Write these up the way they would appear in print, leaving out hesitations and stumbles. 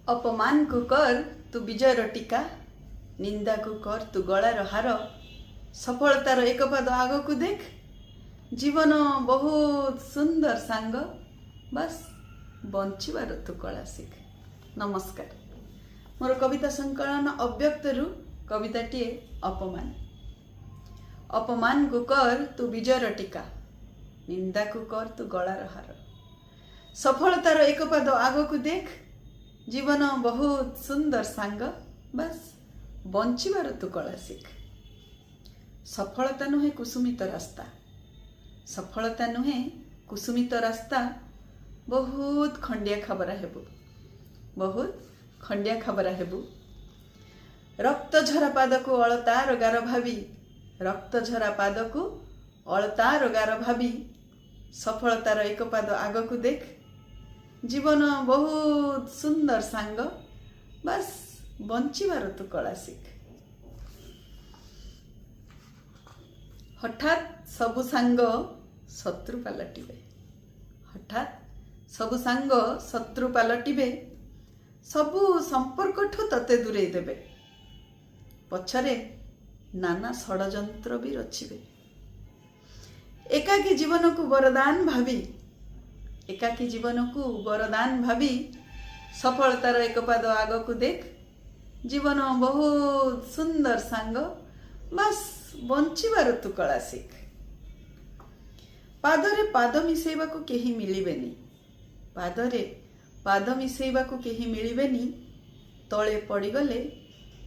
अपमान को कर तू विजयर टीका, निंदा को कर तू गलार हार, सफलतार एक पाद आग को देख, जीवन बहुत सुंदर सांग, बस बंचिबार तू कला शिख। नमस्कार। मोर कविता संकलन अव्यक्त रु कविताटी अपमान। अपमान को कर तू विजयर टीका, निंदा को कर तू गलार हार, सफलतार एक पाद आग को देख, जीवन बहुत सुंदर सांग, बस बंचिबार तू कला शिख। सफलता नुहे कुसुमित रास्ता, सफलता नुहे कुसुमित रास्ता, बहुत खंडिया खबरा हेबु, बहुत खंडिया खबरा हेबु। रक्त झरा पाद को अलता रोगार भावी, रक्त झरा पाद को अलता रोगार भावी, सफलतार एक पाद आग को देख, जीवन बहुत सुंदर सांग, बस बंचिबार तू कला शिख। हठात सबु सांग शत्रु पलटिबे, हठात सबु सांग शत्रु पलटिबे, सबु संपर्क ठू तते दूरे देबे, पछरे नाना षडयंत्र भी रचिबे। एकाकी जीवन को वरदान भावी, एकाकी जीवन को वरदान भावी, सफलतार एक पाद आग को देख, जीवन बहुत सुंदर सांग, बस बंचिबार तू कला शिख। पादरे पाद मिसेबा को केही मिलिबेनी, पादरे पाद मिसेबा को केही मिलिबेनी, तले पड़ीगले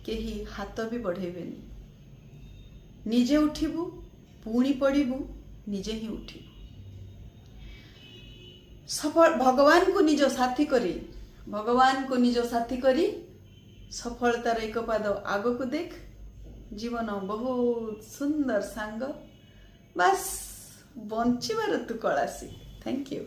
केही हाथ भी बढ़ेबेनी। निजे उठिबु पुणी पड़ीबु, निजे ही उठिबु। सफल भगवान को निज साथी करी, भगवान को निज साथी करी, सफलतार एक पाद आग को देख, जीवन बहुत सुंदर सांग, बस बंचिबार तू कला शिख। Thank you.